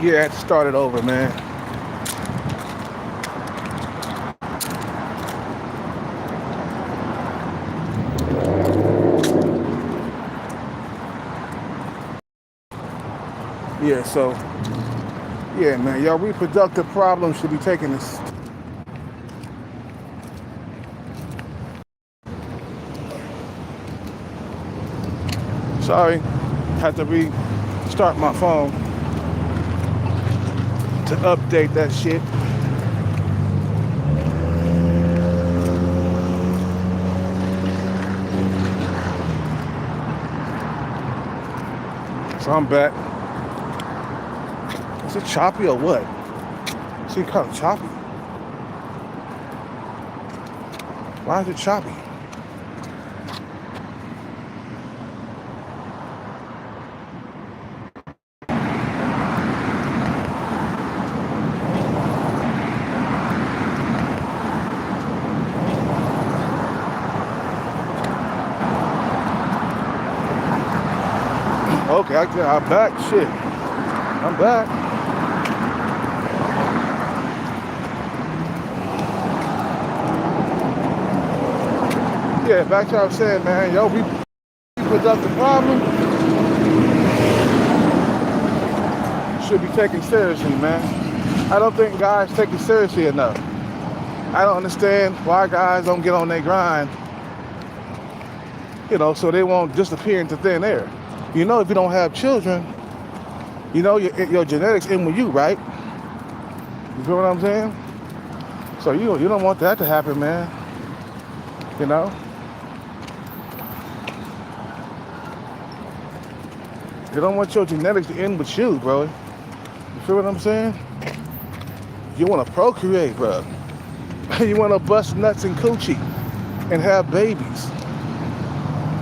Yeah, I had to start it over, man. Yeah, so, yeah, man, your reproductive problems should be taken as... Sorry, had to restart my phone to update that shit. So I'm back. Is it choppy or what? See, kind of choppy. Why is it choppy? Okay, I'm back. Shit, I'm back. Yeah, back to what I was saying, man. Yo, reproductive problem should be taken seriously, man. I don't think guys take it seriously enough. I don't understand why guys don't get on their grind, you know, so they won't disappear into thin air. You know, if you don't have children, you know, your genetics in with you, right? You feel what I'm saying? So you don't want that to happen, man. You know? You don't want your genetics to end with you, bro. You feel what I'm saying? You want to procreate, bro. You want to bust nuts and coochie and have babies.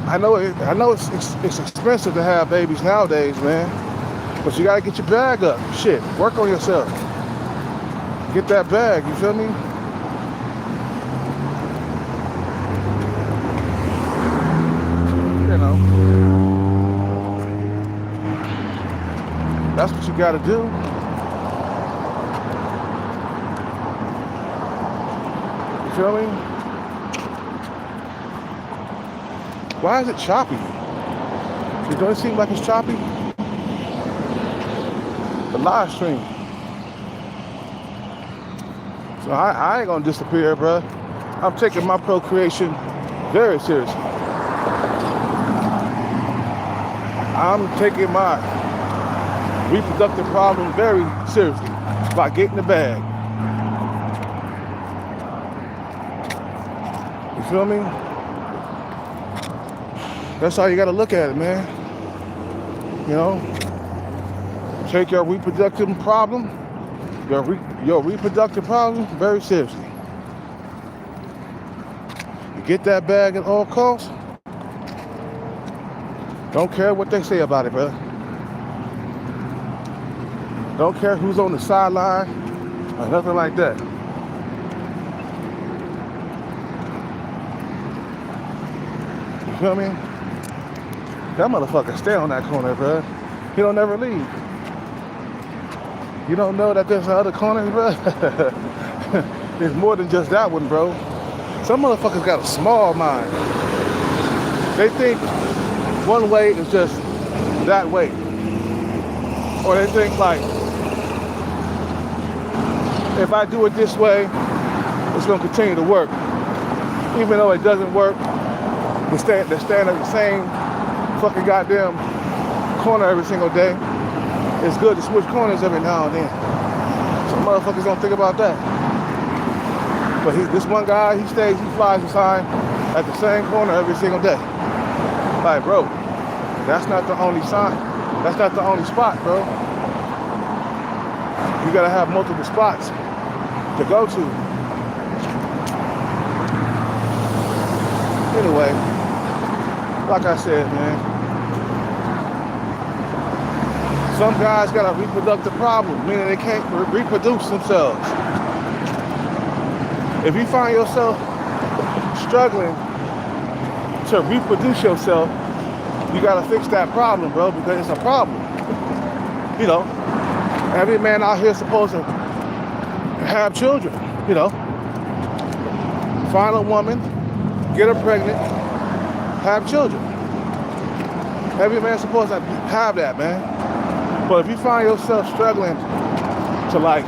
I know it's expensive to have babies nowadays, man. But you gotta get your bag up. Shit, work on yourself. Get that bag, you feel me? You know. That's what you gotta do. You feel me? Why is it choppy? It doesn't seem like it's choppy. The live stream. So I ain't gonna disappear, bro. I'm taking my procreation very seriously. I'm taking my reproductive problem very seriously by getting the bag. You feel me? That's how you gotta look at it, man. You know, take your reproductive problem, your reproductive problem very seriously. You get that bag at all costs. Don't care what they say about it, brother. Don't care who's on the sideline or nothing like that. You feel me? That motherfucker stay on that corner, bro. He don't never leave. You don't know that there's another corner, bro? There's more than just that one, bro. Some motherfuckers got a small mind. They think one way is just that way. Or they think like, if I do it this way, it's gonna continue to work. Even though it doesn't work, they stand at the same fucking goddamn corner every single day. It's good to switch corners every now and then. Some motherfuckers don't think about that. But this one guy, he flies the sign at the same corner every single day. Like, bro, that's not the only sign. That's not the only spot, bro. You gotta have multiple spots to go to. Anyway, like I said, man, some guys got a reproductive problem, meaning they can't reproduce themselves. If you find yourself struggling to reproduce yourself, you gotta fix that problem, bro, because it's a problem. You know, Every man out here is supposed to have children, you know. Find a woman, get her pregnant, have children. Every man's supposed to have that, man. But if you find yourself struggling to like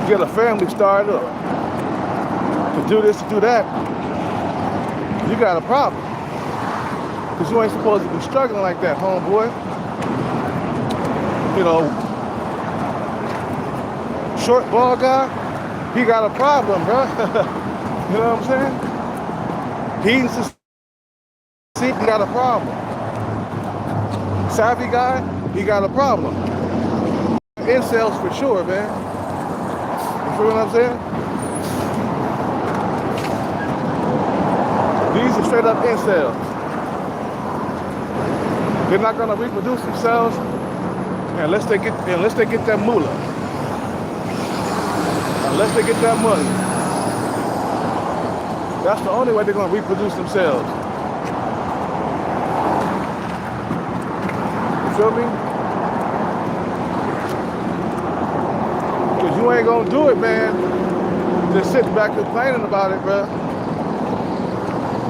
get a family started or to do this, to do that, you got a problem. Because you ain't supposed to be struggling like that, homeboy. You know, short ball guy, he got a problem, bro. You know what I'm saying? He's he got a problem. Savvy guy, he got a problem. Incels for sure, man. You feel what I'm saying? These are straight up incels. They're not gonna reproduce themselves unless they get that moolah. Unless they get that money. That's the only way they're gonna reproduce themselves. You feel me? Cause you ain't gonna do it, man. Just sitting back complaining about it, bro.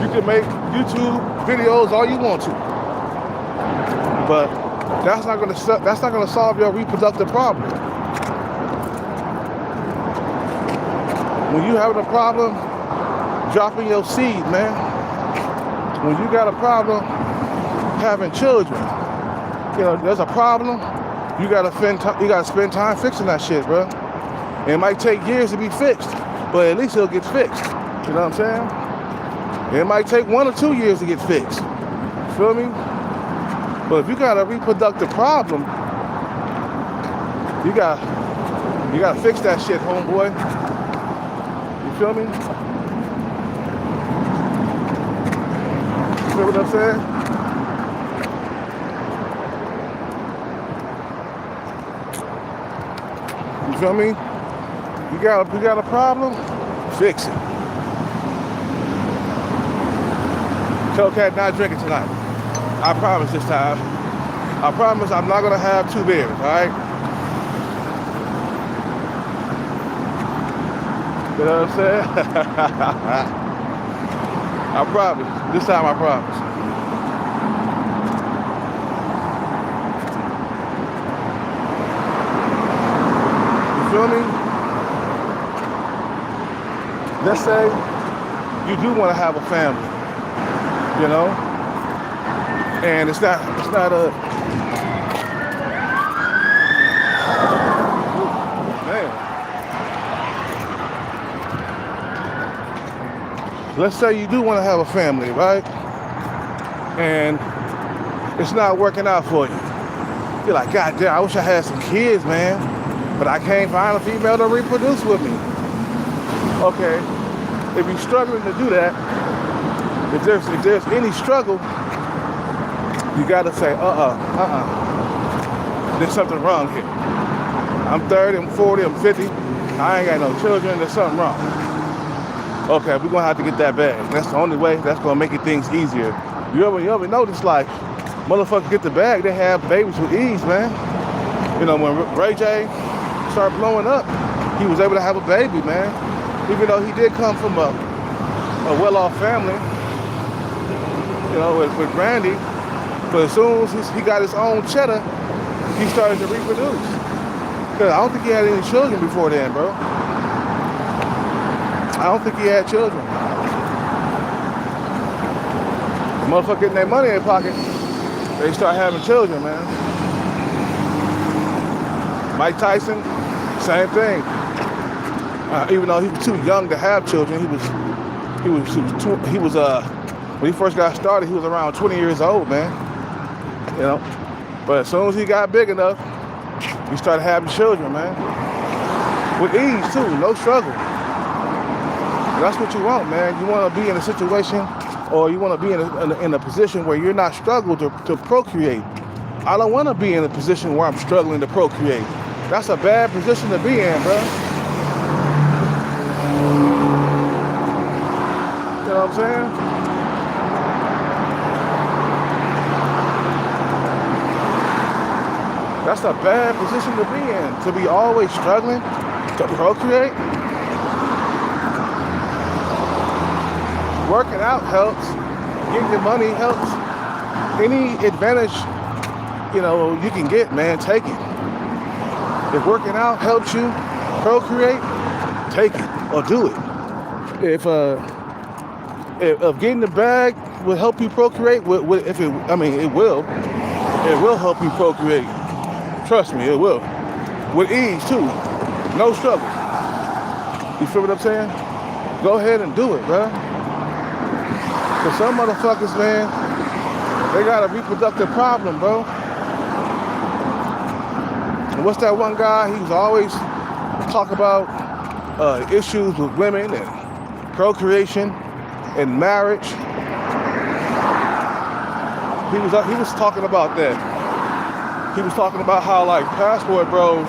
You can make YouTube videos all you want to, but that's not gonna solve your reproductive problem. When you having a problem dropping your seed, man. When you got a problem having children, you know, there's a problem. You gotta spend time fixing that shit, bro. It might take years to be fixed, but at least it'll get fixed. You know what I'm saying? It might take 1 or 2 years to get fixed. Feel me? But if you got a reproductive problem, you gotta fix that shit, homeboy. You feel me? You feel what I'm saying? You feel me? You got a problem? Fix it. Tell Cat not drinking tonight. I promise this time. I promise I'm not gonna have 2 beers, alright? You know what I'm saying? I promise. This time I promise. You feel me? Let's say you do want to have a family, you know? And it's not a man. Let's say you do want to have a family, right? And it's not working out for you. You're like, God damn, I wish I had some kids, man. But I can't find a female to reproduce with me. Okay, if you're struggling to do that, if there's any struggle, you gotta say, there's something wrong here. I'm 30, I'm 40, I'm 50, I ain't got no children, there's something wrong. Okay, we're gonna have to get that bag. That's the only way that's gonna make things easier. You ever notice, like, motherfuckers get the bag, they have babies with ease, man. You know, when Ray J started blowing up, he was able to have a baby, man. Even though he did come from a well-off family, you know, with Brandy. But as soon as he got his own cheddar, he started to reproduce. Cause I don't think he had any children before then, bro. I don't think he had children. The motherfucker getting their money in their pocket, they start having children, man. Mike Tyson, same thing. Even though he was too young to have children, he was when he first got started, he was around 20 years old, man. You know, but as soon as he got big enough, he started having children, man. With ease too, no struggle. That's what you want, man. You want to be in a situation, or you want to be in a position where you're not struggling to procreate. I don't want to be in a position where I'm struggling to procreate. That's a bad position to be in, bro. You know what I'm saying? That's a bad position to be in, to be always struggling to procreate. Working out helps. Getting your money helps. Any advantage, you can get, man, take it. If working out helps you procreate, take it or do it. If getting the bag will help you procreate, it will help you procreate. Trust me, it will. With ease too, no struggle. You feel what I'm saying? Go ahead and do it, bro. Cause some motherfuckers, man, they got a reproductive problem, bro. And what's that one guy? He was always talk about issues with women and procreation and marriage. He was talking about that. He was talking about how like passport bros,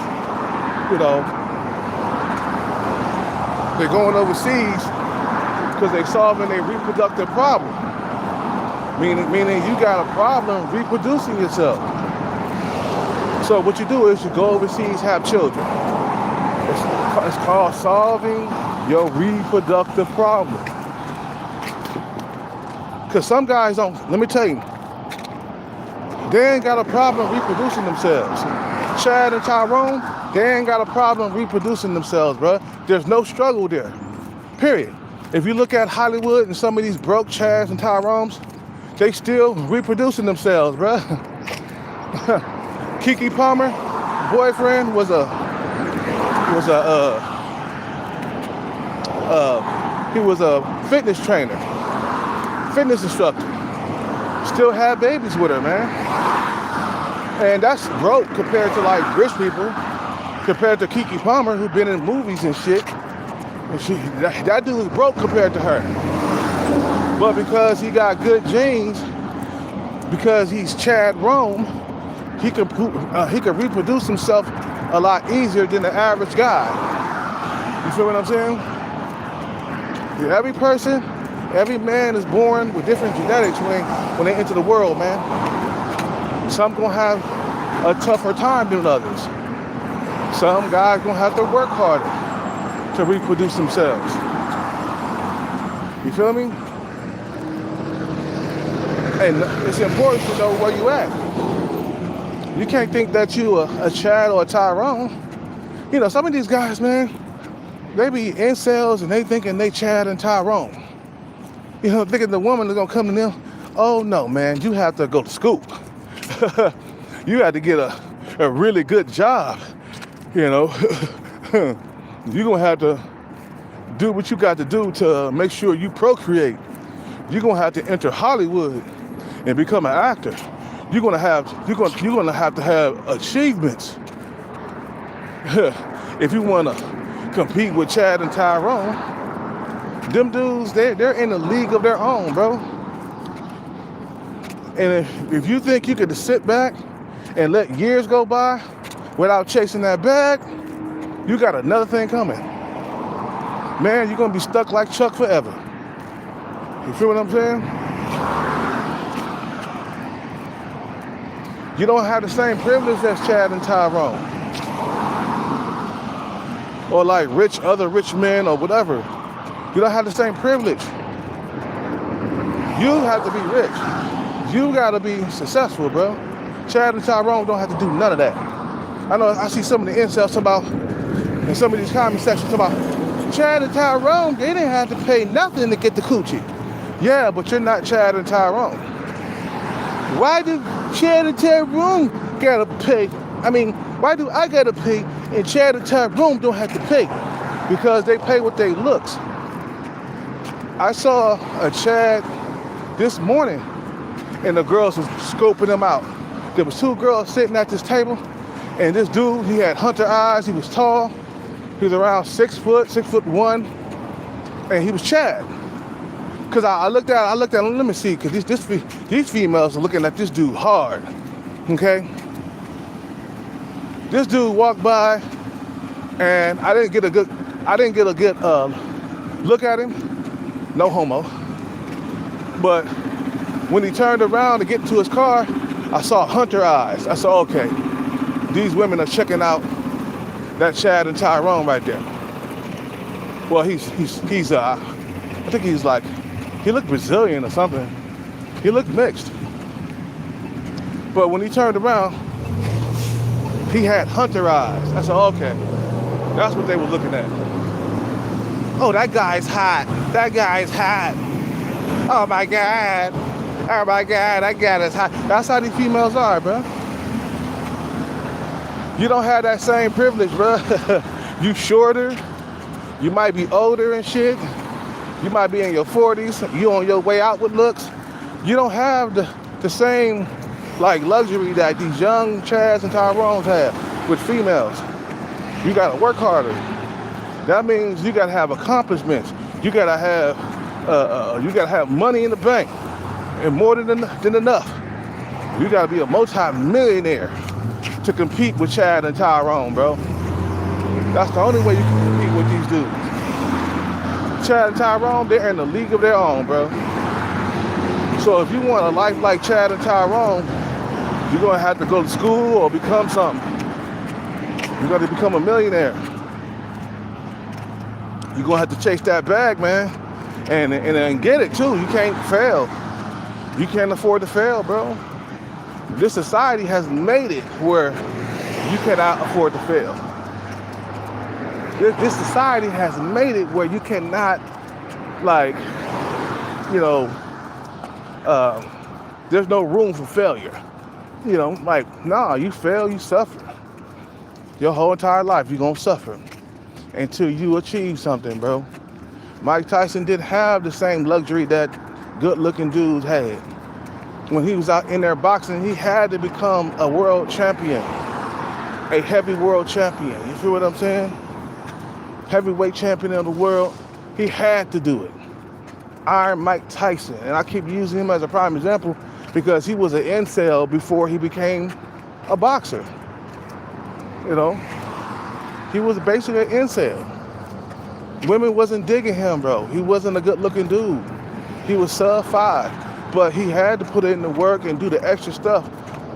they're going overseas because they solving a reproductive problem. Meaning you got a problem reproducing yourself. So what you do is you go overseas, have children. It's called solving your reproductive problem. Because some guys don't, let me tell you, they ain't got a problem reproducing themselves. Chad and Tyrone, they ain't got a problem reproducing themselves, bro. There's no struggle there, period. If you look at Hollywood and some of these broke Chads and Tyrones, they still reproducing themselves, bro. Keke Palmer, boyfriend, was a fitness trainer, fitness instructor. Still had babies with her, man. And that's broke compared to like rich people, compared to Keke Palmer, who been in movies and shit. And that dude is broke compared to her. But because he got good genes, because he's Chad Rome, he could reproduce himself a lot easier than the average guy. You feel what I'm saying? Every man is born with different genetics when they enter the world, man. Some gonna have a tougher time than others. Some guys gonna have to work harder to reproduce themselves. You feel me? And it's important to know where you at. You can't think that you a Chad or a Tyrone. Some of these guys, man, they be incels and they thinking they Chad and Tyrone. Thinking the woman is gonna come to them. Oh no, man, you have to go to school. You have to get a really good job. You're gonna have to do what you got to do to make sure you procreate. You're gonna have to enter Hollywood and become an actor. You're gonna have to have achievements. If you wanna compete with Chad and Tyrone, them dudes, they're in a league of their own, bro. And if you think you could sit back and let years go by without chasing that bag, you got another thing coming. Man, you're gonna be stuck like Chuck forever. You feel what I'm saying? You don't have the same privilege as Chad and Tyrone. Or like other rich men or whatever. You don't have the same privilege. You have to be rich. You gotta be successful, bro. Chad and Tyrone don't have to do none of that. I know I see some of the incels about, in some of these comment sections about, Chad and Tyrone, they didn't have to pay nothing to get the coochie. Yeah, but you're not Chad and Tyrone. Why do Chad and Tyrone gotta pay? Why do I gotta pay and Chad and Tyrone don't have to pay? Because they pay with their looks. I saw a Chad this morning and the girls was scoping him out. There was two girls sitting at this table, and this dude, he had hunter eyes, he was tall, he was around 6 foot, 6'1", and he was Chad. Cause I looked at him, let me see, cause these females are looking at this dude hard, okay? This dude walked by, and I didn't get a good look at him, no homo. But when he turned around to get into his car, I saw hunter eyes. I said, okay, these women are checking out that Chad and Tyrone right there. Well, he's I think he's like, he looked Brazilian or something. He looked mixed. But when he turned around, he had hunter eyes. I said, okay, that's what they were looking at. Oh, that guy's hot. That guy's hot. Oh my God. Oh my God, that guy is hot. That's how these females are, bro. You don't have that same privilege, bro. You shorter. You might be older and shit. You might be in your 40s. You on your way out with looks. You don't have the same like luxury that these young Chads and Tyrones have with females. You gotta work harder. That means you gotta have accomplishments. You gotta have money in the bank, and more than enough. You gotta be a multi-millionaire to compete with Chad and Tyrone, bro. That's the only way you can compete with these dudes. Chad and Tyrone, they're in a league of their own, bro. So if you want a life like Chad and Tyrone, you're gonna have to go to school or become something. You're gonna become a millionaire. You're gonna have to chase that bag, man, and get it too. You can't fail. You can't afford to fail, bro. This society has made it where you cannot afford to fail. This society has made it where you cannot, like, you know, there's no room for failure. You know, like, nah, you fail, you suffer. Your whole entire life, you're gonna suffer until you achieve something, bro. Mike Tyson didn't have the same luxury that good-looking dudes had. When he was out in there boxing, he had to become a world champion, a heavy world champion. You feel what I'm saying? Heavyweight champion of the world. He had to do it. Iron Mike Tyson. And I keep using him as a prime example because he was an incel before he became a boxer. You know? He was basically an incel. Women wasn't digging him, bro. He wasn't a good-looking dude. He was sub-5. But he had to put in the work and do the extra stuff,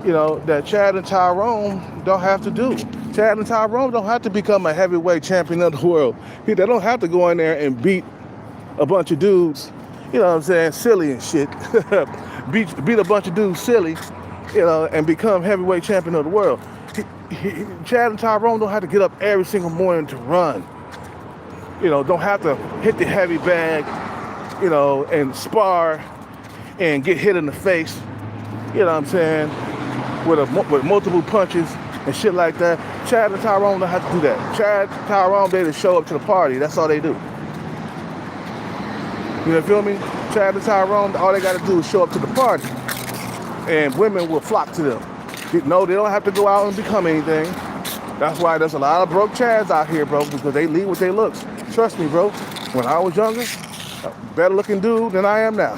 you know, that Chad and Tyrone don't have to do. Chad and Tyrone don't have to become a heavyweight champion of the world. They don't have to go in there and beat a bunch of dudes, you know what I'm saying, silly and shit. beat a bunch of dudes silly, you know, and become heavyweight champion of the world. Chad and Tyrone don't have to get up every single morning to run. You know, don't have to hit the heavy bag, you know, and spar and get hit in the face, you know what I'm saying, with multiple punches and shit like that. Chad and Tyrone don't have to do that. Chad, Tyrone, they just show up to the party. That's all they do. You feel me? Chad and Tyrone, all they got to do is show up to the party, and women will flock to them. No, they don't have to go out and become anything. That's why there's a lot of broke Chads out here, bro, because they lead with their looks. Trust me, bro. When I was younger, a better looking dude than I am now.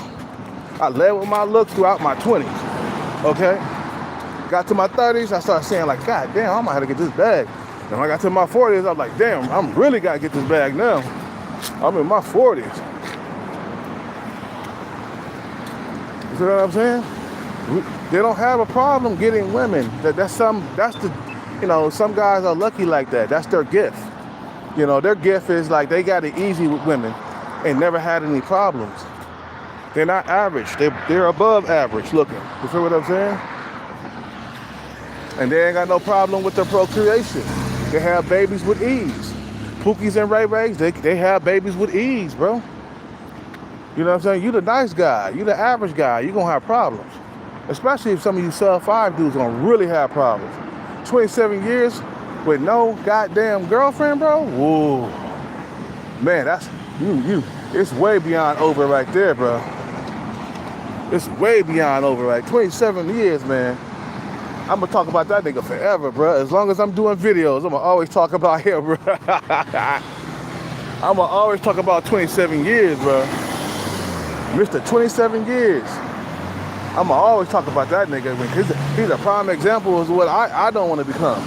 I led with my looks throughout my 20s, okay? Got to my 30s, I started saying like, God damn, I might have to get this bag. And when I got to my 40s, I was like, damn, I'm really got to get this bag now. I'm in my 40s. You see what I'm saying? They don't have a problem getting women. That's the, you know, some guys are lucky like that. That's their gift. You know, their gift is like they got it easy with women and never had any problems. They're not average. They're above average looking. You feel what I'm saying? And they ain't got no problem with their procreation. They have babies with ease. Pookies and Ray Rays, they have babies with ease, bro. You know what I'm saying? You the nice guy. You the average guy. You're going to have problems. Especially if some of you sub-5 dudes going to really have problems. 27 years with no goddamn girlfriend, bro? Whoa. Man, that's, it's way beyond over right there, bro. It's way beyond over, right? 27 years, man. I'm going to talk about that nigga forever, bro. As long as I'm doing videos, I'm going to always talk about him, bro. I'm going to always talk about 27 years, bro. Mr. 27 years. I'm going to always talk about that nigga. He's a prime example of what I don't want to become.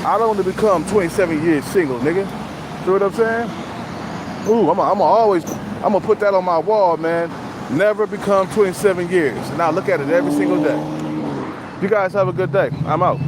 I don't want to become 27 years single, nigga. See what I'm saying? Ooh, I'm going to put that on my wall, man. Never become 27 years. And I look at it every single day. You guys have a good day. I'm out.